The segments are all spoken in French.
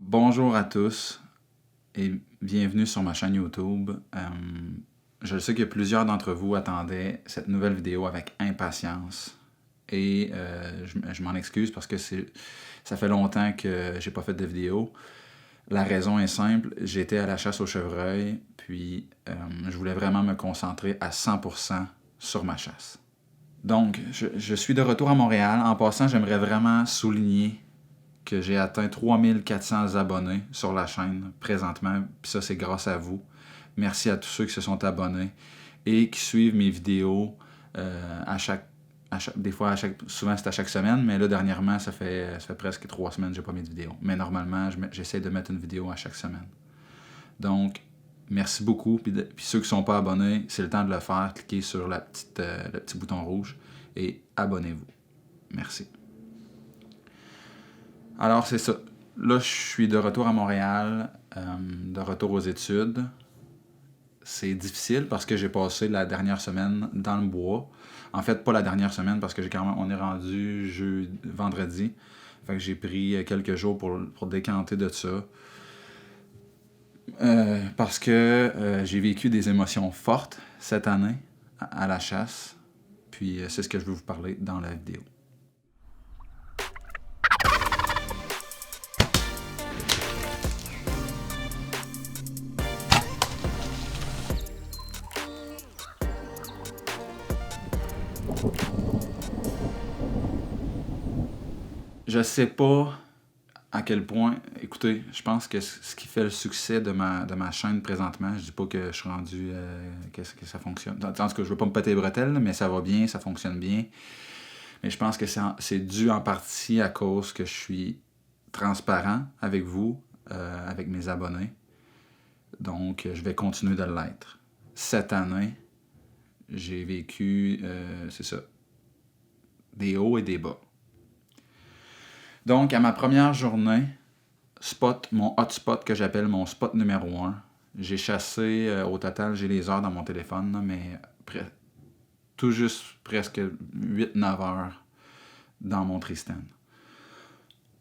Bonjour à tous et bienvenue sur ma chaîne YouTube. Je sais que plusieurs d'entre vous attendaient cette nouvelle vidéo avec impatience et je m'en excuse parce que ça fait longtemps que j'ai pas fait de vidéo. La raison est simple, j'étais à la chasse au chevreuil, puis je voulais vraiment me concentrer à 100% sur ma chasse. Donc, je suis de retour à Montréal. En passant, j'aimerais vraiment souligner que j'ai atteint 3400 abonnés sur la chaîne présentement, puis ça, c'est grâce à vous. Merci à tous ceux qui se sont abonnés et qui suivent mes vidéos souvent c'est à chaque semaine, mais là, dernièrement, ça fait presque 3 semaines que j'ai pas mis de vidéo. Mais normalement, j'essaie de mettre une vidéo à chaque semaine. Donc, merci beaucoup. Puis ceux qui ne sont pas abonnés, c'est le temps de le faire. Cliquez sur le petit bouton rouge et abonnez-vous. Merci. Alors, c'est ça. Là, je suis de retour à Montréal, de retour aux études. C'est difficile parce que j'ai passé la dernière semaine dans le bois. En fait, pas la dernière semaine parce que on est rendu vendredi. Fait que j'ai pris quelques jours pour décanter de ça. Parce que j'ai vécu des émotions fortes cette année à la chasse. Puis c'est ce que je veux vous parler dans la vidéo. Je sais pas à quel point, écoutez, je pense que ce qui fait le succès de ma chaîne présentement, je dis pas que je suis rendu, que ça fonctionne. En tout cas, je veux pas me péter les bretelles, mais ça va bien, ça fonctionne bien. Mais je pense que c'est dû en partie à cause que je suis transparent avec vous, avec mes abonnés. Donc, je vais continuer de l'être. Cette année, j'ai vécu, c'est ça, des hauts et des bas. Donc, à ma première journée, mon hotspot que j'appelle mon spot numéro 1, j'ai chassé, au total, j'ai les heures dans mon téléphone, là, mais tout juste presque 8-9 heures dans mon Tristan.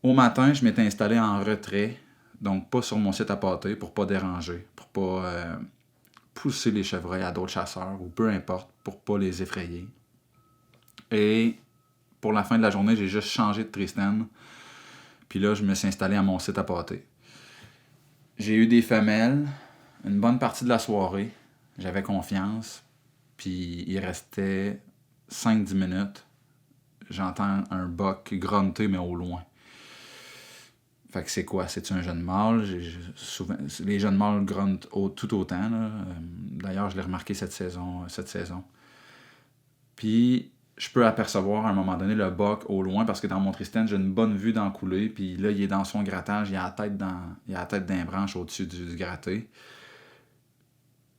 Au matin, je m'étais installé en retrait, donc pas sur mon site à pâté pour pas déranger, pour pas pousser les chevreuils à d'autres chasseurs ou peu importe, pour pas les effrayer. Et pour la fin de la journée, j'ai juste changé de Tristan. Puis là, je me suis installé à mon site à pâté. J'ai eu des femelles une bonne partie de la soirée. J'avais confiance. Puis il restait 5-10 minutes. J'entends un buck grunter, mais au loin. Fait que c'est quoi? C'est-tu un jeune mâle? Souvent, les jeunes mâles gruntent tout autant. Là. D'ailleurs, je l'ai remarqué cette saison. Puis je peux apercevoir à un moment donné le buck au loin parce que dans mon Tristan, j'ai une bonne vue dans la coulée. Puis là, il est dans son grattage, il a la tête d'un branche au-dessus du gratté.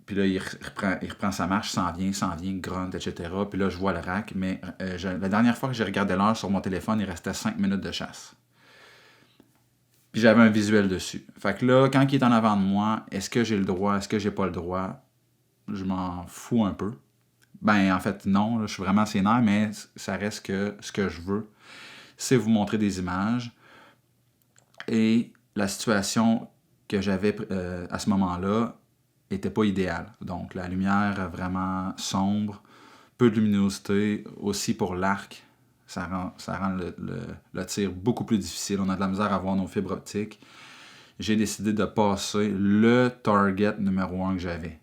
Puis là, il reprend sa marche, s'en vient, grunt, etc. Puis là, je vois le rack. Mais la dernière fois que j'ai regardé l'heure sur mon téléphone, il restait 5 minutes de chasse. Puis j'avais un visuel dessus. Fait que là, quand il est en avant de moi, est-ce que j'ai le droit, est-ce que j'ai pas le droit? Je m'en fous un peu. Ben, en fait, non, là, je suis vraiment sénère, mais ça reste que ce que je veux, c'est vous montrer des images. Et la situation que j'avais à ce moment-là était pas idéale. Donc, la lumière vraiment sombre, peu de luminosité, aussi pour l'arc, ça rend le tir beaucoup plus difficile. On a de la misère à voir nos fibres optiques. J'ai décidé de passer le target numéro 1 que j'avais.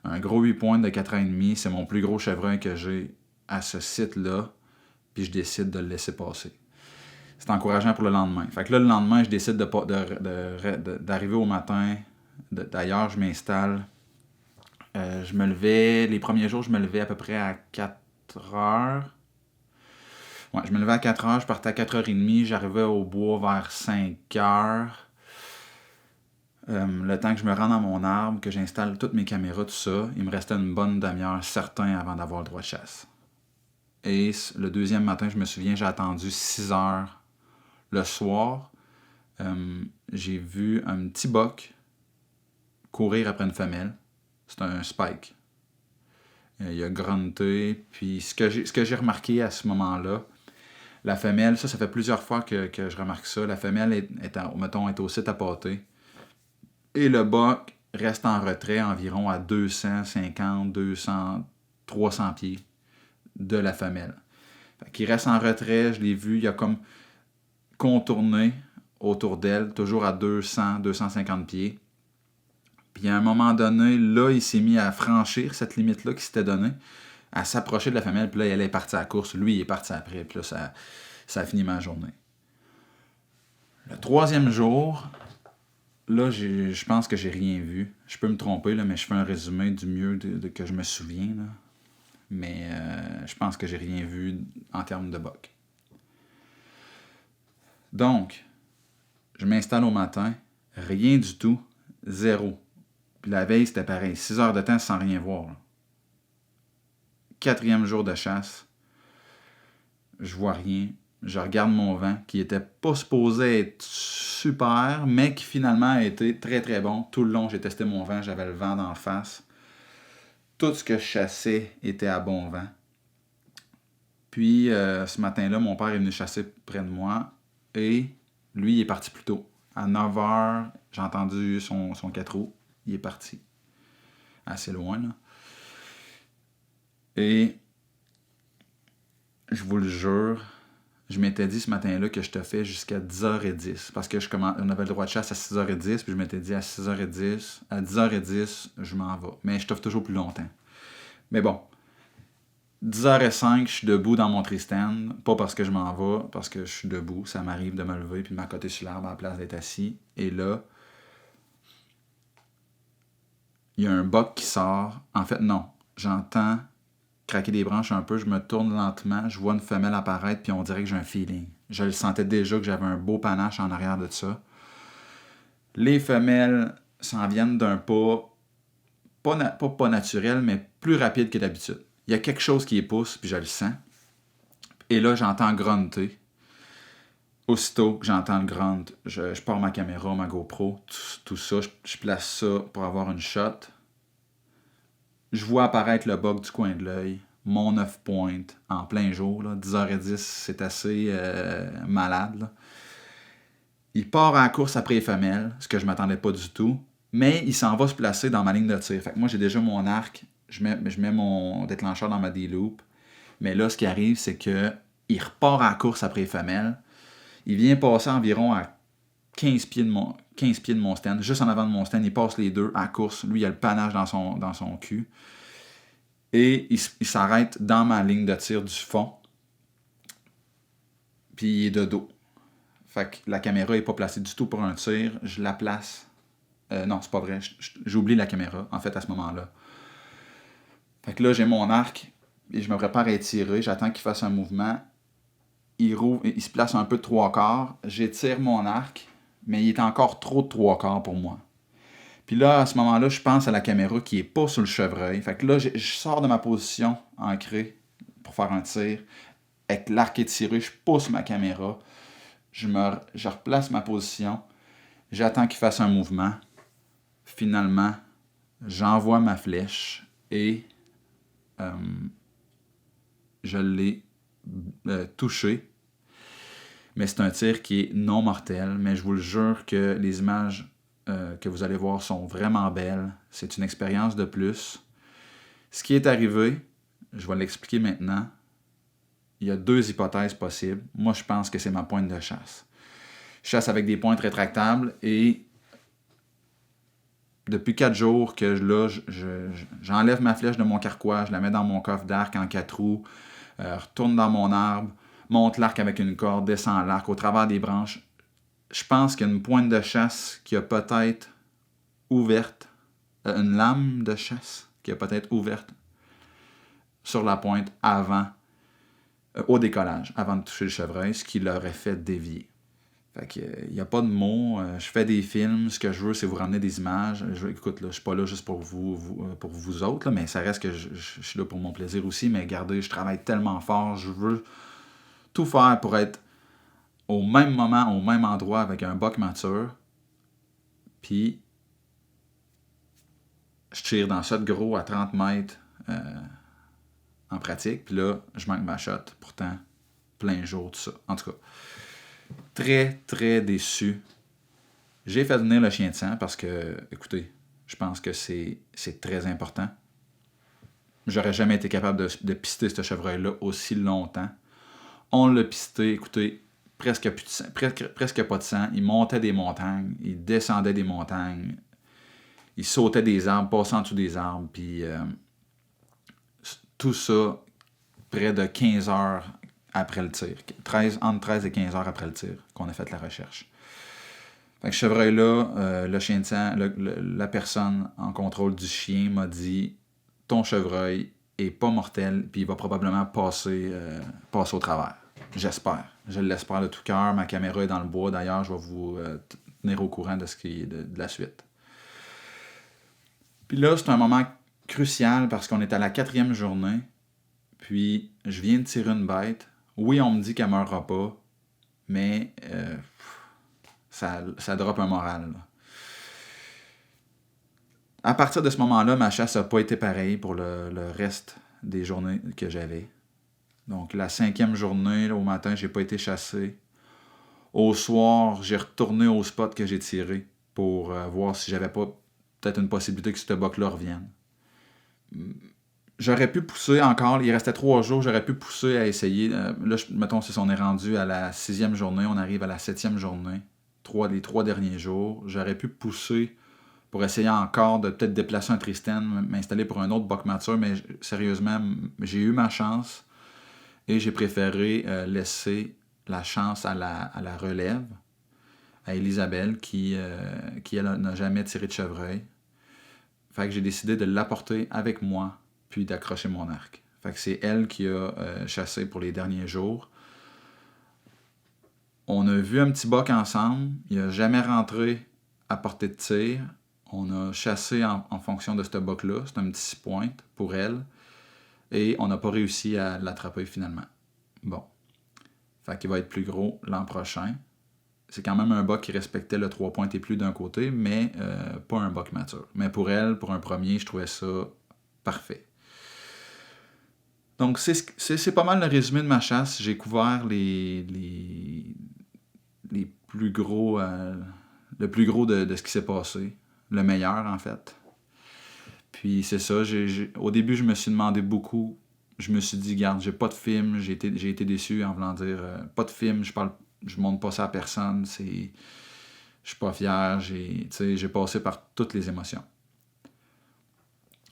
Un gros 8 points de 4,5, c'est mon plus gros chevreuil que j'ai à ce site-là, puis je décide de le laisser passer. C'est encourageant pour le lendemain. Fait que là, le lendemain, je décide d'arriver au matin. D'ailleurs, je m'installe. Les premiers jours, je me levais à peu près à 4 heures. Ouais, je me levais à 4 heures, je partais à 4h30, j'arrivais au bois vers 5 heures. Le temps que je me rende dans mon arbre, que j'installe toutes mes caméras, tout ça, il me restait une bonne demi-heure certain avant d'avoir le droit de chasse. Et le deuxième matin, je me souviens, j'ai attendu 6 heures. Le soir, j'ai vu un petit buck courir après une femelle. C'est un spike. Il a grunté. Puis ce que j'ai remarqué à ce moment-là, La femelle, ça fait plusieurs fois que je remarque ça. La femelle est au site à pâté. Et le boc reste en retrait environ à 250, 200, 300 pieds de la femelle. Fait qu'il reste en retrait, je l'ai vu, il a comme contourné autour d'elle, toujours à 200, 250 pieds. Puis à un moment donné, là, il s'est mis à franchir cette limite-là qu'il s'était donnée, à s'approcher de la femelle, puis là, elle est partie à la course, lui, il est parti après, puis là, ça a fini ma journée. Le 3e jour, là, je pense que j'ai rien vu. Je peux me tromper, là, mais je fais un résumé du mieux que je me souviens. Là. Mais je pense que j'ai rien vu en termes de boc. Donc, je m'installe au matin, rien du tout, zéro. Puis la veille, c'était pareil, 6 heures de temps sans rien voir. Là. 4e jour de chasse, je vois rien. Je regarde mon vent, qui était pas supposé être super, mais qui finalement a été très très bon. Tout le long, j'ai testé mon vent, j'avais le vent d'en face. Tout ce que je chassais était à bon vent. Puis, ce matin-là, mon père est venu chasser près de moi et lui, il est parti plus tôt. À 9 heures, j'ai entendu son 4 roues. Il est parti. Assez loin, là. Et je vous le jure, je m'étais dit ce matin-là que je te fais jusqu'à 10h10. Parce que on avait le droit de chasse à 6h10, puis je m'étais dit à 6h10, à 10h10, je m'en vais. Mais je t'offre toujours plus longtemps. Mais bon, 10h05, je suis debout dans mon tree stand. Pas parce que je m'en vais, parce que je suis debout. Ça m'arrive de me lever puis de m'accoter sur l'arbre à la place d'être assis. Et là, il y a un boc qui sort. En fait, non. J'entends craquer des branches un peu. Je me tourne lentement. Je vois une femelle apparaître puis on dirait que j'ai un feeling. Je le sentais déjà que j'avais un beau panache en arrière de ça. Les femelles s'en viennent d'un pas pas naturel, mais plus rapide que d'habitude. Il y a quelque chose qui les pousse, puis je le sens. Et là, j'entends grunter. Aussitôt que j'entends le grunt, je pars ma caméra, ma GoPro, tout ça. Je place ça pour avoir une shot. Je vois apparaître le bug du coin de l'œil. Mon 9 point en plein jour. Là, 10h10, c'est assez malade. Là. Il part à la course après les femelles, ce que je ne m'attendais pas du tout. Mais il s'en va se placer dans ma ligne de tir. Fait que moi, j'ai déjà mon arc. Je mets mon déclencheur dans ma D-loop. Mais là, ce qui arrive, c'est que il repart à la course après les femelles. Il vient passer environ à 15 pieds de mon stand. Juste en avant de mon stand, il passe les deux à la course. Lui, il a le panache dans son cul. Et il s'arrête dans ma ligne de tir du fond. Puis il est de dos. Fait que la caméra n'est pas placée du tout pour un tir. Je la place. Non, c'est pas vrai. J'oublie la caméra, en fait, à ce moment-là. Fait que là, j'ai mon arc et je me prépare à tirer. J'attends qu'il fasse un mouvement. Il se place un peu de 3/4. J'étire mon arc, mais il est encore trop de 3/4 pour moi. Puis là, à ce moment-là, je pense à la caméra qui est pas sur le chevreuil. Fait que là, je sors de ma position ancrée pour faire un tir. Avec l'arc étiré, je pousse ma caméra. Je replace ma position. J'attends qu'il fasse un mouvement. Finalement, j'envoie ma flèche et je l'ai touché. Mais c'est un tir qui est non mortel. Mais je vous le jure que les images que vous allez voir sont vraiment belles. C'est une expérience de plus. Ce qui est arrivé, je vais l'expliquer maintenant. Il y a 2 hypothèses possibles. Moi, je pense que c'est ma pointe de chasse. Je chasse avec des pointes rétractables et depuis 4 jours que là, j'enlève ma flèche de mon carquois, je la mets dans mon coffre d'arc en 4 roues, retourne dans mon arbre, monte l'arc avec une corde, descend l'arc au travers des branches. Je pense qu'il y a une pointe de chasse qui a peut-être ouverte, une lame de chasse qui a peut-être ouverte sur la pointe avant, au décollage, avant de toucher le chevreuil, ce qui l'aurait fait dévier. Fait que, il n'y a pas de mots. Je fais des films. Ce que je veux, c'est vous ramener des images. Écoute, là, je suis pas là juste pour vous autres, là, mais ça reste que je suis là pour mon plaisir aussi. Mais regardez, je travaille tellement fort. Je veux tout faire pour être au même moment, au même endroit avec un buck mature. Puis, je tire dans shot gros à 30 mètres en pratique. Puis là, je manque ma shot. Pourtant, plein jour, tout ça. En tout cas, très, très déçu. J'ai fait venir le chien de sang parce que, écoutez, je pense que c'est très important. J'aurais jamais été capable de pister ce chevreuil-là aussi longtemps. On l'a pisté, écoutez, presque pas de sang. Il montait des montagnes, il descendait des montagnes, il sautait des arbres, passait en dessous des arbres, puis tout ça près de 15 heures après le tir. Entre 13 et 15 heures après le tir qu'on a fait la recherche. Fait que ce chevreuil-là, le chien de sang, la personne en contrôle du chien m'a dit « Ton chevreuil est pas mortel, puis il va probablement passer au travers. » J'espère. Je l'espère de tout cœur. Ma caméra est dans le bois. D'ailleurs, je vais vous tenir au courant de ce qui est de la suite. Puis là, c'est un moment crucial parce qu'on est à la 4e journée. Puis, je viens de tirer une bête. Oui, on me dit qu'elle ne meurra pas, mais ça droppe un moral. Là. À partir de ce moment-là, ma chasse n'a pas été pareille pour le reste des journées que j'avais. Donc, la 5e journée, là, au matin, j'ai pas été chassé. Au soir, j'ai retourné au spot que j'ai tiré pour voir si j'avais pas peut-être une possibilité que ce buck-là revienne. J'aurais pu pousser encore, il restait 3 jours, j'aurais pu pousser à essayer. Là, mettons, si on est rendu à la 6e journée, on arrive à la 7e journée, les 3 derniers jours. J'aurais pu pousser pour essayer encore de peut-être déplacer un Tristan, m'installer pour un autre buck mature, mais sérieusement, j'ai eu ma chance. Et j'ai préféré laisser la chance à la relève, à Elisabelle, qui elle, n'a jamais tiré de chevreuil. Fait que j'ai décidé de l'apporter avec moi, puis d'accrocher mon arc. Fait que c'est elle qui a chassé pour les derniers jours. On a vu un petit buck ensemble. Il n'a jamais rentré à portée de tir. On a chassé en fonction de ce buck-là. C'est un petit 6 pointes pour elle. Et on n'a pas réussi à l'attraper finalement. Bon. Fait qu'il va être plus gros l'an prochain. C'est quand même un buck qui respectait le 3 points et plus d'un côté, mais pas un buck mature. Mais pour elle, pour un premier, je trouvais ça parfait. Donc, c'est pas mal le résumé de ma chasse. J'ai couvert les plus gros, le plus gros de ce qui s'est passé. Le meilleur, en fait. Puis c'est ça, au début, je me suis demandé beaucoup. Je me suis dit, garde, j'ai pas de film. J'ai été déçu en voulant dire, pas de film, je montre pas ça à personne. Je suis pas fier. J'ai passé par toutes les émotions.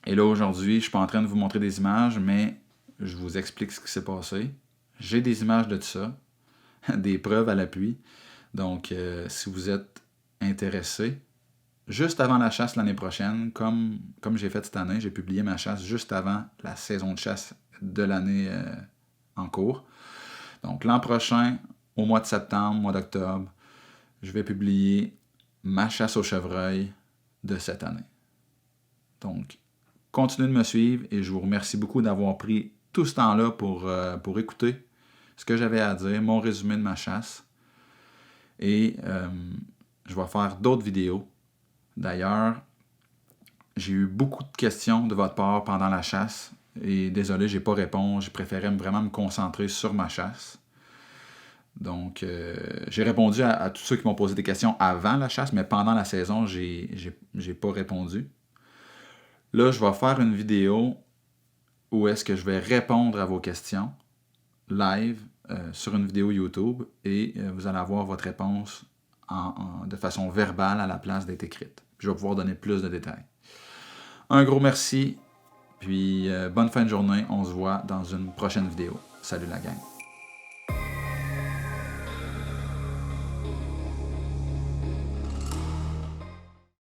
Et là, aujourd'hui, je suis pas en train de vous montrer des images, mais je vous explique ce qui s'est passé. J'ai des images de tout ça, des preuves à l'appui. Donc, si vous êtes intéressé, juste avant la chasse l'année prochaine, comme j'ai fait cette année, j'ai publié ma chasse juste avant la saison de chasse de l'année en cours. Donc l'an prochain, au mois de septembre, mois d'octobre, je vais publier ma chasse au chevreuil de cette année. Donc, continuez de me suivre et je vous remercie beaucoup d'avoir pris tout ce temps-là pour écouter ce que j'avais à dire, mon résumé de ma chasse. Et je vais faire d'autres vidéos. D'ailleurs, j'ai eu beaucoup de questions de votre part pendant la chasse. Et désolé, j'ai pas répondu. J'ai préféré vraiment me concentrer sur ma chasse. Donc, j'ai répondu à tous ceux qui m'ont posé des questions avant la chasse, mais pendant la saison, j'ai pas répondu. Là, je vais faire une vidéo où est-ce que je vais répondre à vos questions live sur une vidéo YouTube et vous allez avoir votre réponse de façon verbale à la place d'être écrite. Je vais pouvoir donner plus de détails. Un gros merci, puis bonne fin de journée. On se voit dans une prochaine vidéo. Salut la gang.